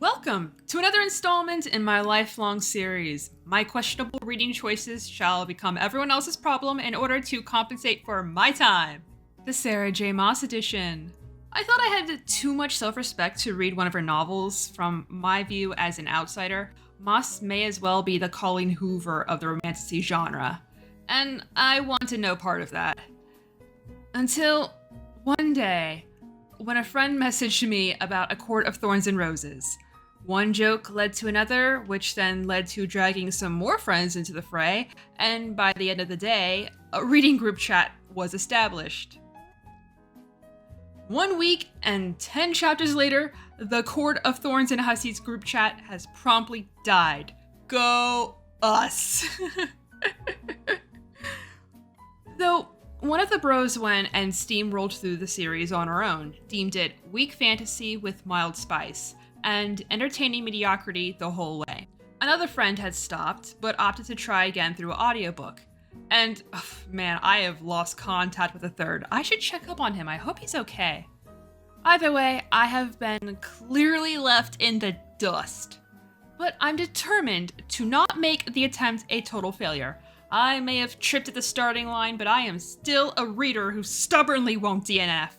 Welcome to another installment in my lifelong series. My questionable reading choices shall become everyone else's problem in order to compensate for my time. The Sarah J Maas edition. I thought I had too much self-respect to read one of her novels. From my view as an outsider, Maas may as well be the Colleen Hoover of the romantasy genre. And I wanted no part of that. Until one day, when a friend messaged me about A Court of Thorns and Roses. One joke led to another, which then led to dragging some more friends into the fray, and by the end of the day, a reading group chat was established. 1 week and 10 chapters later, the Court of Thorns and Hussies group chat has promptly died. Go us! Though, one of the bros went and steamrolled through the series on her own, deemed it weak fantasy with mild spice, and entertaining mediocrity the whole way. Another friend had stopped, but opted to try again through audiobook. And, man, I have lost contact with a third. I should check up on him. I hope he's okay. Either way, I have been clearly left in the dust. But I'm determined to not make the attempt a total failure. I may have tripped at the starting line, but I am still a reader who stubbornly won't DNF.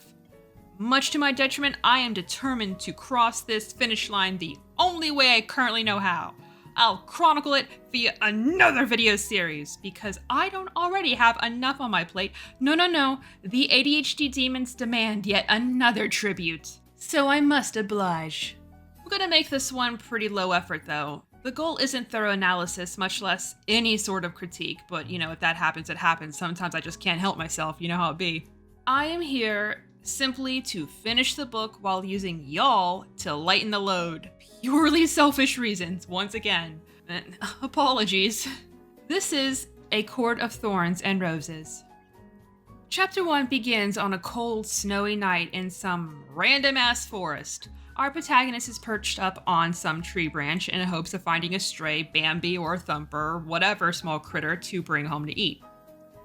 Much to my detriment, I am determined to cross this finish line the only way I currently know how. I'll chronicle it via another video series, because I don't already have enough on my plate. No, the ADHD demons demand yet another tribute. So I must oblige. I'm gonna make this one pretty low effort though. The goal isn't thorough analysis, much less any sort of critique, but if that happens, it happens. Sometimes I just can't help myself, you know how it be. I am here simply to finish the book while using y'all to lighten the load. Purely selfish reasons, once again. Apologies. This is A Court of Thorns and Roses. Chapter 1 begins on a cold, snowy night in some random-ass forest. Our protagonist is perched up on some tree branch in hopes of finding a stray Bambi or Thumper, whatever small critter to bring home to eat.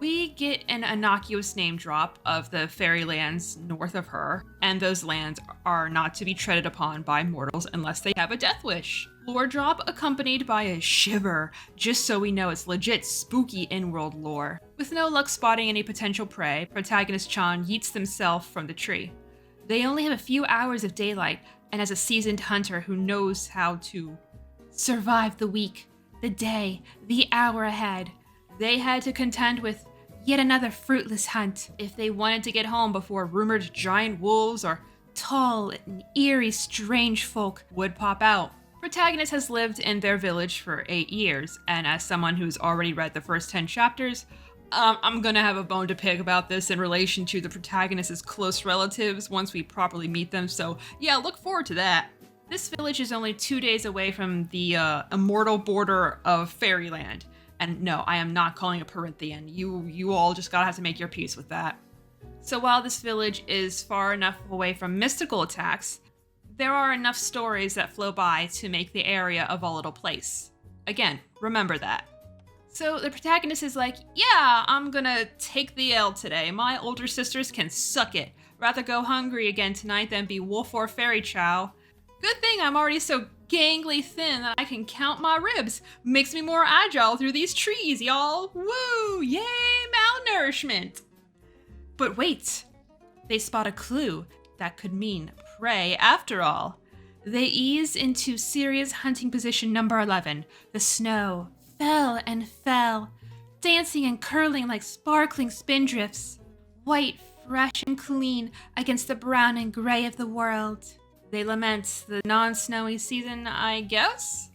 We get an innocuous name drop of the fairylands north of her, and those lands are not to be treaded upon by mortals unless they have a death wish. Lore drop accompanied by a shiver, just so we know it's legit spooky in-world lore. With no luck spotting any potential prey, protagonist Chan yeets themselves from the tree. They only have a few hours of daylight, and as a seasoned hunter who knows how to survive the week, the day, the hour ahead, they had to contend with yet another fruitless hunt if they wanted to get home before rumored giant wolves or tall and eerie strange folk would pop out. Protagonist has lived in their village for 8 years, and as someone who's already read the first 10 chapters, I'm gonna have a bone to pick about this in relation to the protagonist's close relatives once we properly meet them, so yeah, look forward to that. This village is only 2 days away from the immortal border of Fairyland. And no, I am not calling it Perinthian. You all just gotta have to make your peace with that. So while this village is far enough away from mystical attacks, there are enough stories that flow by to make the area a volatile place. Again, remember that. So the protagonist is like, yeah, I'm gonna take the L today. My older sisters can suck it. Rather go hungry again tonight than be wolf or fairy chow. Good thing I'm already so gangly thin that I can count my ribs. Makes me more agile through these trees, y'all. Woo! Yay, malnourishment! But wait, they spot a clue that could mean prey after all. They ease into serious hunting position number 11. The snow fell and fell, dancing and curling like sparkling spindrifts. White, fresh and clean against the brown and gray of the world. They lament the non-snowy season, I guess?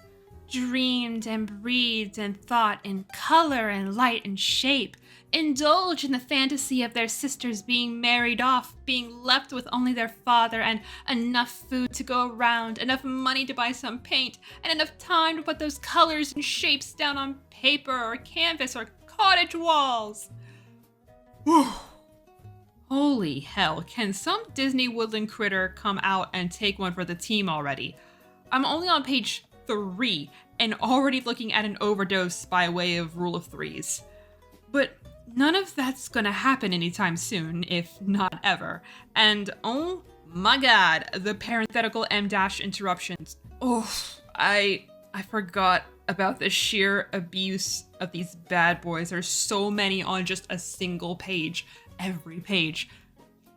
Dreamed and breathed and thought in color and light and shape. Indulged in the fantasy of their sisters being married off, being left with only their father and enough food to go around, enough money to buy some paint, and enough time to put those colors and shapes down on paper or canvas or cottage walls. Whew. Holy hell, can some Disney woodland critter come out and take one for the team already? I'm only on page 3 and already looking at an overdose by way of rule of threes. But none of that's gonna happen anytime soon, if not ever. And oh My god, the parenthetical M dash interruptions. Oh, I forgot about the sheer abuse of these bad boys. There's so many on just a single page. Every page.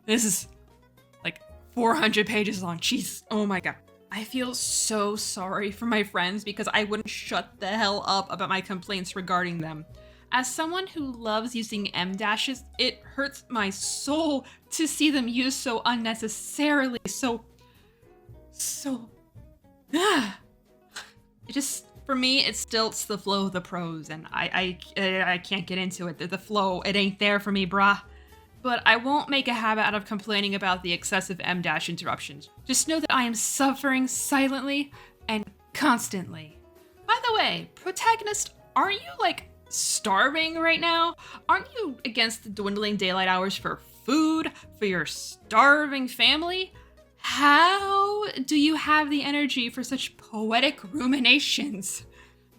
This is like 400 pages long. Jeez. Oh my god. I feel so sorry for my friends because I wouldn't shut the hell up about my complaints regarding them. As someone who loves using M dashes, it hurts my soul to see them used so unnecessarily. It just, for me, it stilts the flow of the prose, and I can't get into it. The flow, it ain't there for me, brah. But I won't make a habit out of complaining about the excessive M dash interruptions. Just know that I am suffering silently and constantly. By the way, protagonist, aren't you like starving right now? Aren't you against the dwindling daylight hours for food for your starving family? How do you have the energy for such poetic ruminations?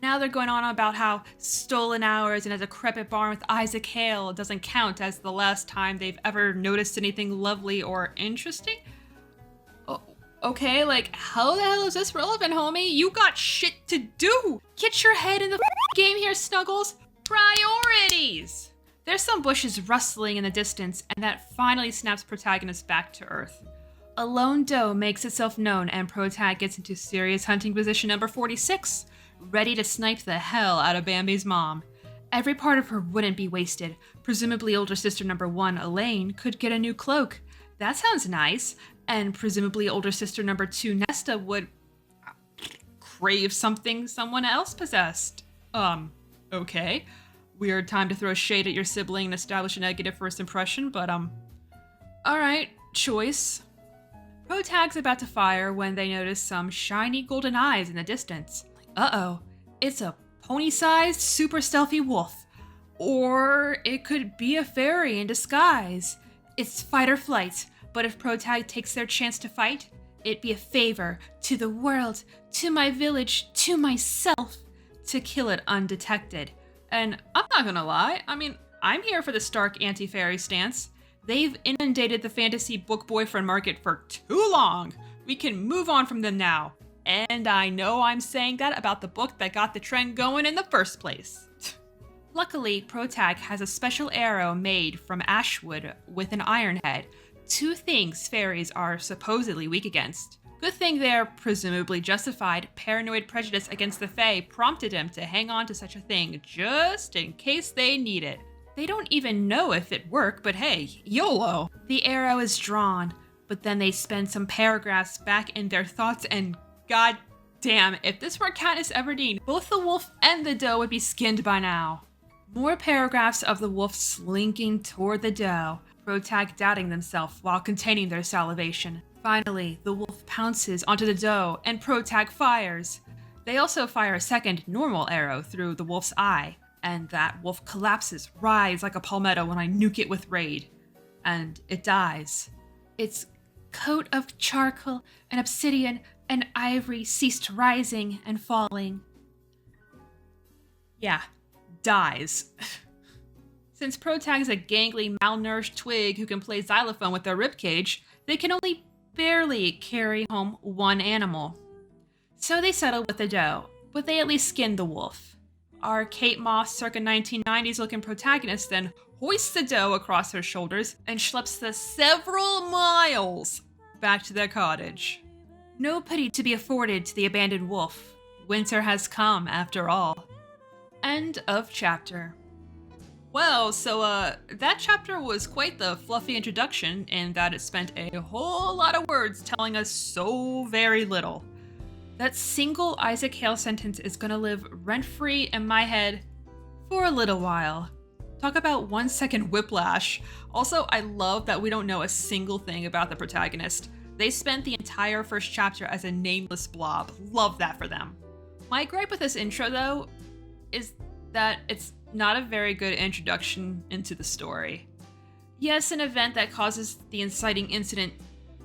Now they're going on about how stolen hours in a decrepit barn with Isaac Hale doesn't count as the last time they've ever noticed anything lovely or interesting? Oh, okay, like, how the hell is this relevant, homie? You got shit to do! Get your head in the game here, Snuggles! Priorities! There's some bushes rustling in the distance, and that finally snaps protagonist back to Earth. A lone doe makes itself known, and Protag gets into serious hunting position number 46. Ready to snipe the hell out of Bambi's mom. Every part of her wouldn't be wasted. Presumably older sister number 1, Elaine, could get a new cloak. That sounds nice. And presumably older sister number 2, Nesta, would crave something someone else possessed. Okay. Weird time to throw shade at your sibling and establish a negative first impression, but alright, choice. Protag's about to fire when they notice some shiny golden eyes in the distance. Uh-oh, it's a pony-sized, super stealthy wolf. Or it could be a fairy in disguise. It's fight or flight, but if Protag takes their chance to fight, it'd be a favor to the world, to my village, to myself, to kill it undetected. And I'm not gonna lie, I mean, I'm here for the stark anti-fairy stance. They've inundated the fantasy book boyfriend market for too long. We can move on from them now. And I know I'm saying that about the book that got the trend going in the first place. Luckily, Protag has a special arrow made from ashwood with an iron head. 2 things fairies are supposedly weak against. Good thing their presumably justified paranoid prejudice against the Fae prompted him to hang on to such a thing just in case they need it. They don't even know if it worked, but hey, YOLO! The arrow is drawn, but then they spend some paragraphs back in their thoughts and god damn, if this were Katniss Everdeen, both the wolf and the doe would be skinned by now. More paragraphs of the wolf slinking toward the doe, Protag doubting themselves while containing their salivation. Finally, the wolf pounces onto the doe and Protag fires. They also fire a second normal arrow through the wolf's eye, and that wolf collapses, writhes like a palmetto when I nuke it with Raid. And it dies. Its coat of charcoal and obsidian and ivory ceased rising and falling. Yeah, dies. Since Protag's a gangly, malnourished twig who can play xylophone with their ribcage, they can only barely carry home one animal. So they settle with the doe, but they at least skin the wolf. Our Kate Moss circa 1990s looking protagonist then hoists the doe across her shoulders and schleps the several miles back to their cottage. No pity to be afforded to the abandoned wolf. Winter has come, after all. End of chapter. Well, so that chapter was quite the fluffy introduction in that it spent a whole lot of words telling us so very little. That single Isaac Hale sentence is gonna live rent-free in my head for a little while. Talk about 1 second whiplash. Also, I love that we don't know a single thing about the protagonist. They spent the entire first chapter as a nameless blob. Love that for them. My gripe with this intro, though, is that it's not a very good introduction into the story. Yes, an event that causes the inciting incident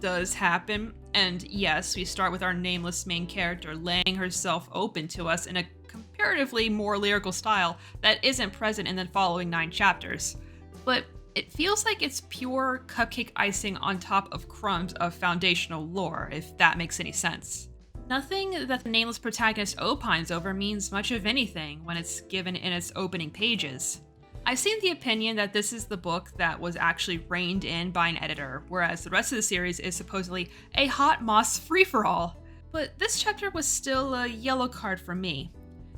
does happen, and yes, we start with our nameless main character laying herself open to us in a comparatively more lyrical style that isn't present in the following 9 chapters. But It feels like it's pure cupcake icing on top of crumbs of foundational lore, if that makes any sense. Nothing that the nameless protagonist opines over means much of anything when it's given in its opening pages. I've seen the opinion that this is the book that was actually reined in by an editor, whereas the rest of the series is supposedly a hot moss free-for-all. But this chapter was still a yellow card for me.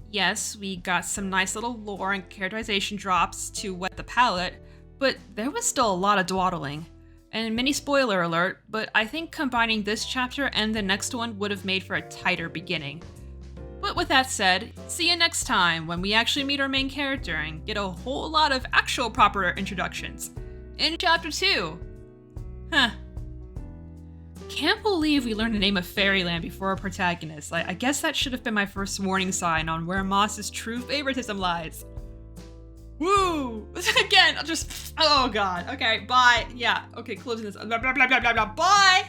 Yes, we got some nice little lore and characterization drops to wet the palate, but there was still a lot of dawdling. And mini spoiler alert, but I think combining this chapter and the next one would have made for a tighter beginning. But with that said, see you next time when we actually meet our main character and get a whole lot of actual proper introductions. In chapter 2. Huh. Can't believe we learned the name of Fairyland before our protagonist. I guess that should have been my first warning sign on where Maas's true favoritism lies. Woo! Again, oh god. Okay, bye. Yeah, okay, closing this. Blah, blah, blah, blah, blah, blah. Bye!